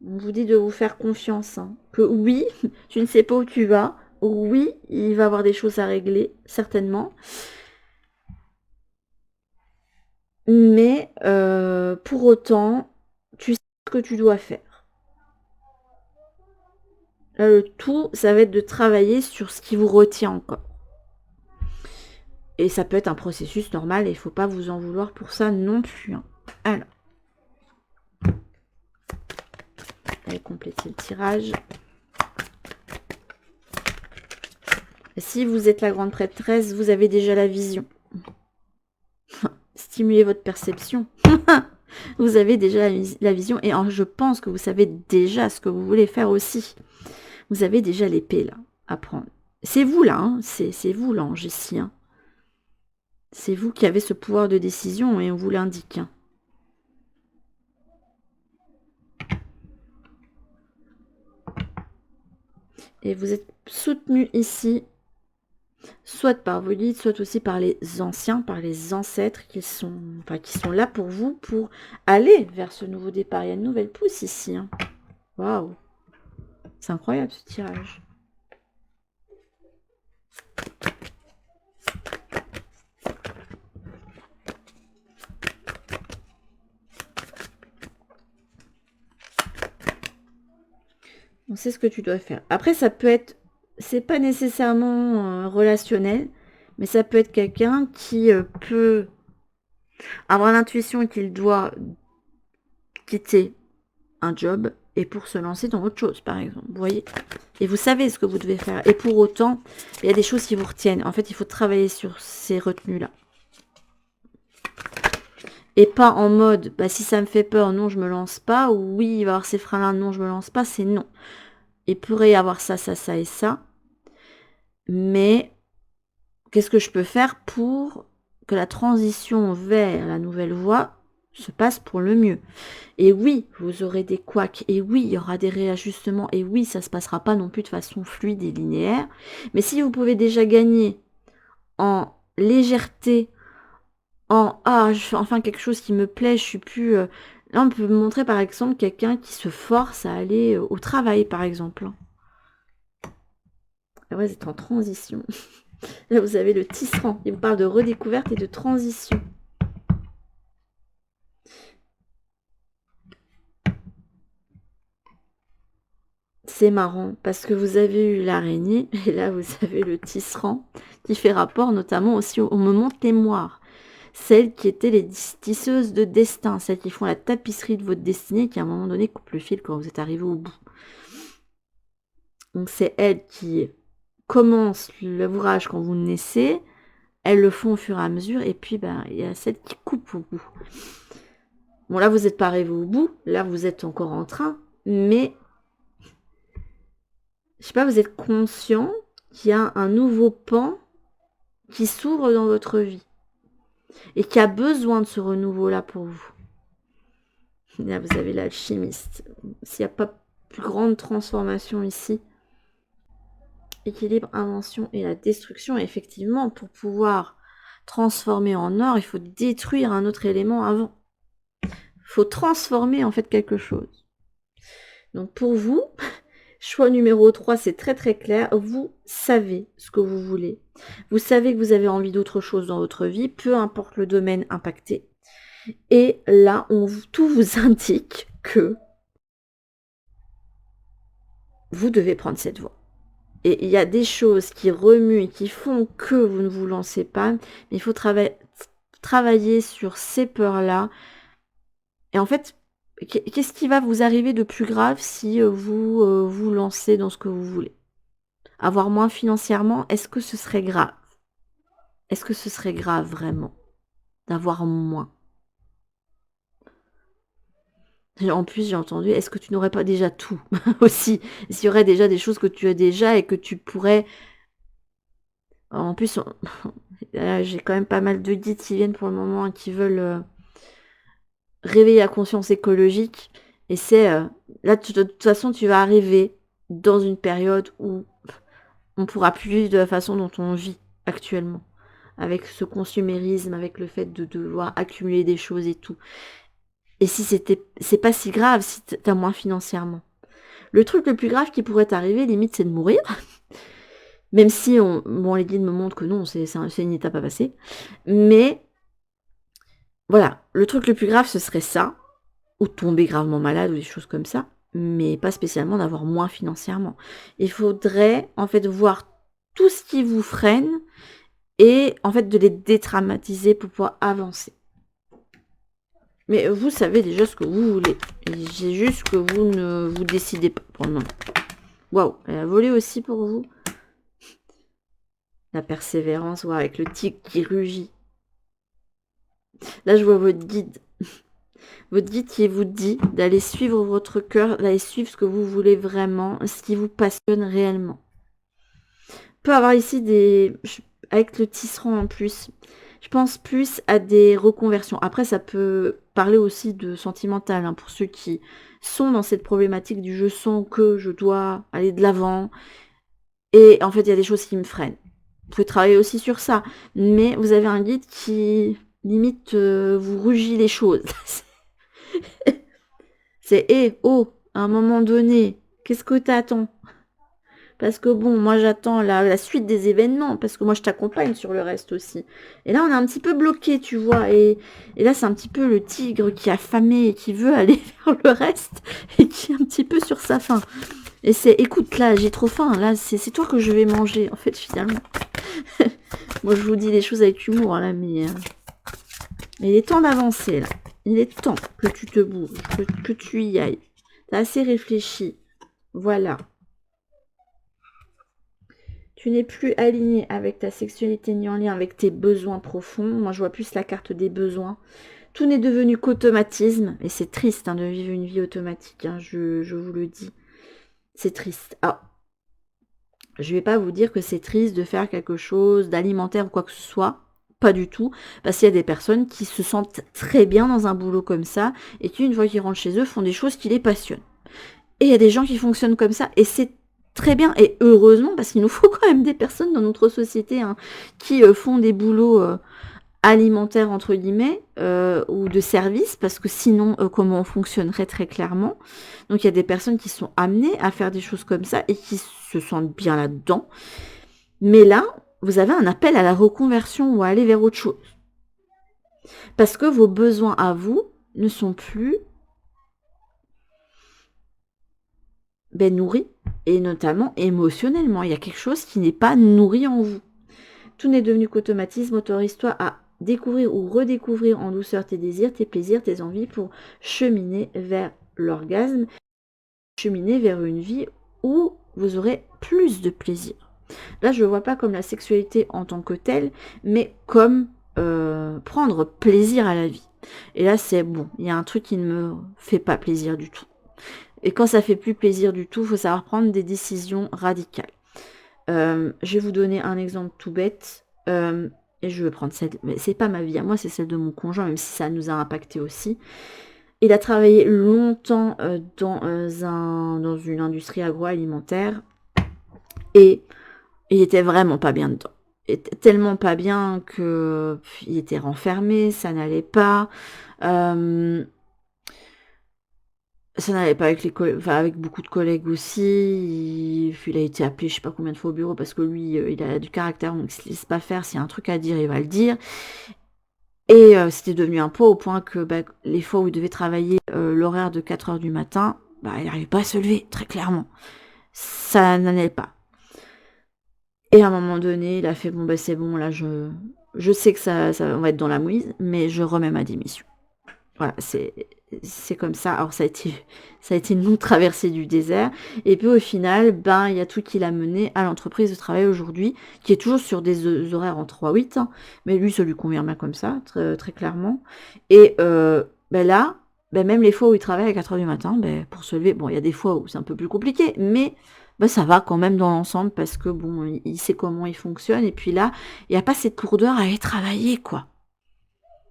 On vous dit de vous faire confiance. Hein. Que oui, tu ne sais pas où tu vas. Oui, il va y avoir des choses à régler, certainement. Mais pour autant, tu sais ce que tu dois faire. Là, le tout, ça va être de travailler sur ce qui vous retient encore. Et ça peut être un processus normal et il ne faut pas vous en vouloir pour ça non plus. Hein. Alors, allez compléter le tirage. Si vous êtes la grande prêtresse, vous avez déjà la vision. Stimulez votre perception. Vous avez déjà la vision et je pense que vous savez déjà ce que vous voulez faire aussi. Vous avez déjà l'épée là à prendre. C'est vous là, hein, c'est vous l'ange ici. Hein. C'est vous qui avez ce pouvoir de décision et on vous l'indique. Hein. Et vous êtes soutenu ici, soit par vos guides, soit aussi par les anciens, par les ancêtres qui sont là pour vous, pour aller vers ce nouveau départ. Il y a une nouvelle pousse ici. Hein. Waouh! C'est incroyable ce tirage. On sait ce que tu dois faire. Après, ça peut être, c'est pas nécessairement relationnel, mais ça peut être quelqu'un qui peut avoir l'intuition qu'il doit quitter un job et pour se lancer dans autre chose, par exemple. Vous voyez? Et vous savez ce que vous devez faire. Et pour autant, il y a des choses qui vous retiennent. En fait, il faut travailler sur ces retenues-là. Et pas en mode, bah, si ça me fait peur, non, je me lance pas. Ou oui, il va y avoir ces freins-là, non, je me lance pas. C'est non. Il pourrait y avoir ça, ça, ça et ça. Mais qu'est-ce que je peux faire pour que la transition vers la nouvelle voie se passe pour le mieux? Et oui, vous aurez des couacs. Et oui, il y aura des réajustements. Et oui, ça ne se passera pas non plus de façon fluide et linéaire. Mais si vous pouvez déjà gagner en légèreté, en « ah, je fais enfin quelque chose qui me plaît, je suis plus... Là, on peut montrer par exemple quelqu'un qui se force à aller au travail, par exemple. Là, vous êtes en transition. Là, vous avez le tisserand. Il vous parle de redécouverte et de transition. C'est marrant parce que vous avez eu l'araignée et là, vous avez le tisserand qui fait rapport notamment aussi au moment de mémoire. Celles qui étaient les tisseuses de destin, celles qui font la tapisserie de votre destinée, qui à un moment donné coupent le fil quand vous êtes arrivé au bout. Donc c'est elles qui commencent l'ouvrage quand vous naissez, elles le font au fur et à mesure, et puis ben, il y a celles qui coupent au bout. Bon là vous n'êtes pas arrivé au bout, là vous êtes encore en train, mais je sais pas, vous êtes conscient qu'il y a un nouveau pan qui s'ouvre dans votre vie et qui a besoin de ce renouveau-là pour vous. Là, vous avez l'alchimiste. S'il n'y a pas plus grande transformation ici, équilibre, invention et la destruction, effectivement, pour pouvoir transformer en or, il faut détruire un autre élément avant. Il faut transformer en fait quelque chose. Donc pour vous, choix numéro 3, c'est très très clair. Vous savez ce que vous voulez. Vous savez que vous avez envie d'autre chose dans votre vie, peu importe le domaine impacté. Et là, tout vous indique que vous devez prendre cette voie. Et il y a des choses qui remuent et qui font que vous ne vous lancez pas. Mais il faut travailler sur ces peurs-là. Et en fait, qu'est-ce qui va vous arriver de plus grave si vous vous lancez dans ce que vous voulez? Avoir moins financièrement, est-ce que ce serait grave? Est-ce que ce serait grave vraiment d'avoir moins? En plus, j'ai entendu, est-ce que tu n'aurais pas déjà tout aussi? S'il y aurait déjà des choses que tu as déjà et que tu pourrais... En plus, j'ai quand même pas mal de guides qui viennent pour le moment et qui veulent réveiller la conscience écologique. Et c'est... là, de toute façon, tu vas arriver dans une période où on ne pourra plus vivre de la façon dont on vit actuellement. Avec ce consumérisme, avec le fait de devoir accumuler des choses et tout. Et si c'est pas si grave si t'as moins financièrement. Le truc le plus grave qui pourrait t'arriver, limite, c'est de mourir. Même si les guides me montrent que non, c'est une étape à passer. Mais voilà, le truc le plus grave, ce serait ça. Ou tomber gravement malade ou des choses comme ça. Mais pas spécialement d'avoir moins financièrement. Il faudrait en fait voir tout ce qui vous freine et en fait de les détraumatiser pour pouvoir avancer. Mais vous savez déjà ce que vous voulez. C'est juste que vous ne vous décidez pas pour le moment. Waouh, elle a volé aussi pour vous. La persévérance, ouais, avec le tigre qui rugit. Là, je vois votre guide. Votre guide qui vous dit d'aller suivre votre cœur, d'aller suivre ce que vous voulez vraiment, ce qui vous passionne réellement. On peut avoir ici avec le tisserand en plus, je pense plus à des reconversions. Après, ça peut parler aussi de sentimental, hein, pour ceux qui sont dans cette problématique du je sens que je dois aller de l'avant. Et en fait, il y a des choses qui me freinent. Vous pouvez travailler aussi sur ça. Mais vous avez un guide qui, limite, vous rugit les choses. C'est, oh, à un moment donné, qu'est-ce que t'attends? Parce que bon, moi j'attends la suite des événements, parce que moi je t'accompagne sur le reste aussi. Et là on est un petit peu bloqué, tu vois, et là c'est un petit peu le tigre qui est affamé et qui veut aller vers le reste, et qui est un petit peu sur sa faim. Et c'est, écoute, là j'ai trop faim, là c'est toi que je vais manger, en fait, finalement. Moi je vous dis les choses avec humour, là, mais il est temps d'avancer, là. Il est temps que tu te bouges, que tu y ailles. T'as assez réfléchi. Voilà. Tu n'es plus aligné avec ta sexualité ni en lien avec tes besoins profonds. Moi, je vois plus la carte des besoins. Tout n'est devenu qu'automatisme. Et c'est triste, hein, de vivre une vie automatique, hein, je vous le dis. C'est triste. Ah, je ne vais pas vous dire que c'est triste de faire quelque chose d'alimentaire ou quoi que ce soit. Pas du tout. Parce qu'il y a des personnes qui se sentent très bien dans un boulot comme ça et qui, une fois qu'ils rentrent chez eux, font des choses qui les passionnent. Et il y a des gens qui fonctionnent comme ça et c'est très bien et heureusement parce qu'il nous faut quand même des personnes dans notre société, hein, qui font des boulots alimentaires entre guillemets ou de service, parce que sinon comment on fonctionnerait très clairement. Donc il y a des personnes qui sont amenées à faire des choses comme ça et qui se sentent bien là-dedans. Mais là, vous avez un appel à la reconversion ou à aller vers autre chose. Parce que vos besoins à vous ne sont plus nourri, et notamment émotionnellement. Il y a quelque chose qui n'est pas nourri en vous. Tout n'est devenu qu'automatisme. Autorise-toi à découvrir ou redécouvrir en douceur tes désirs, tes plaisirs, tes envies pour cheminer vers l'orgasme, cheminer vers une vie où vous aurez plus de plaisir. Là, je ne vois pas comme la sexualité en tant que telle, mais comme prendre plaisir à la vie. Et là, c'est bon, il y a un truc qui ne me fait pas plaisir du tout. Et quand ça fait plus plaisir du tout, il faut savoir prendre des décisions radicales. Je vais vous donner un exemple tout bête. Et je vais prendre celle... Mais c'est pas ma vie à moi, c'est celle de mon conjoint, même si ça nous a impacté aussi. Il a travaillé longtemps dans une industrie agroalimentaire. Et il était vraiment pas bien dedans. Et tellement pas bien qu'il était renfermé, ça n'allait pas. Ça n'allait pas avec avec beaucoup de collègues aussi. Il a été appelé je sais pas combien de fois au bureau parce que lui, il a du caractère, donc il se laisse pas faire. S'il y a un truc à dire, il va le dire. Et c'était devenu un poids au point que les fois où il devait travailler l'horaire de 4h du matin, il n'arrivait pas à se lever, très clairement. Ça n'allait pas. Et à un moment donné, il a fait, bon, c'est bon, là, je sais que ça, on va être dans la mouise, mais je remets ma démission. Voilà, c'est comme ça. Alors, ça a été une longue traversée du désert. Et puis, au final, il y a tout qui l'a mené à l'entreprise de travail aujourd'hui, qui est toujours sur des horaires en 3-8, hein, mais lui, ça lui convient bien comme ça, très, très clairement. Et là, même les fois où il travaille à 4h du matin, pour se lever, bon, il y a des fois où c'est un peu plus compliqué, mais ça va quand même dans l'ensemble parce que, bon, il sait comment il fonctionne. Et puis là, il n'y a pas cette lourdeur à aller travailler, quoi.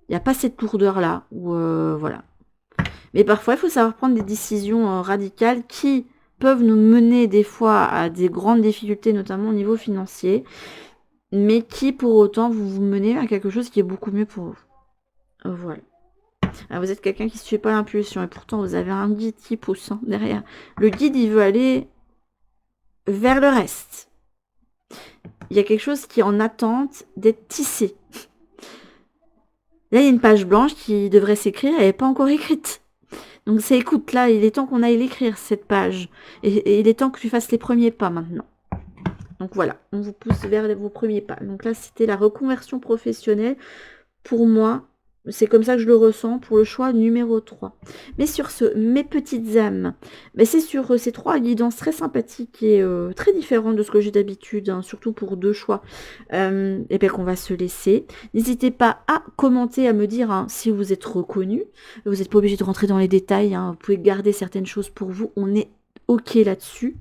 Il n'y a pas cette lourdeur-là, où, voilà. Mais parfois, il faut savoir prendre des décisions radicales qui peuvent nous mener des fois à des grandes difficultés, notamment au niveau financier, mais qui, pour autant, vous mener à quelque chose qui est beaucoup mieux pour vous. Voilà. Alors, vous êtes quelqu'un qui ne suit pas l'impulsion, et pourtant, vous avez un guide qui pousse derrière. Le guide, il veut aller vers le reste. Il y a quelque chose qui est en attente d'être tissé. Là, il y a une page blanche qui devrait s'écrire, elle n'est pas encore écrite. Donc c'est, écoute, là, il est temps qu'on aille l'écrire, cette page. Et il est temps que tu fasses les premiers pas maintenant. Donc voilà, on vous pousse vers vos premiers pas. Donc là, c'était la reconversion professionnelle. Pour moi, c'est comme ça que je le ressens pour le choix numéro 3. Mais sur ce, mes petites âmes, c'est sur ces 3 guidances très sympathiques et très différentes de ce que j'ai d'habitude, hein, surtout pour 2 choix, et bien qu'on va se laisser. N'hésitez pas à commenter, à me dire hein, si vous êtes reconnu. Vous n'êtes pas obligé de rentrer dans les détails, hein, vous pouvez garder certaines choses pour vous. On est OK là-dessus.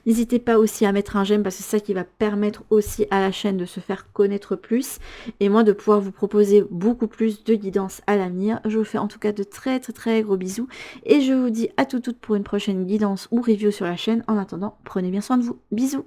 N'hésitez pas aussi à mettre un j'aime parce que c'est ça qui va permettre aussi à la chaîne de se faire connaître plus et moi de pouvoir vous proposer beaucoup plus de guidance à l'avenir. Je vous fais en tout cas de très très très gros bisous et je vous dis à toutes pour une prochaine guidance ou review sur la chaîne. En attendant, prenez bien soin de vous. Bisous.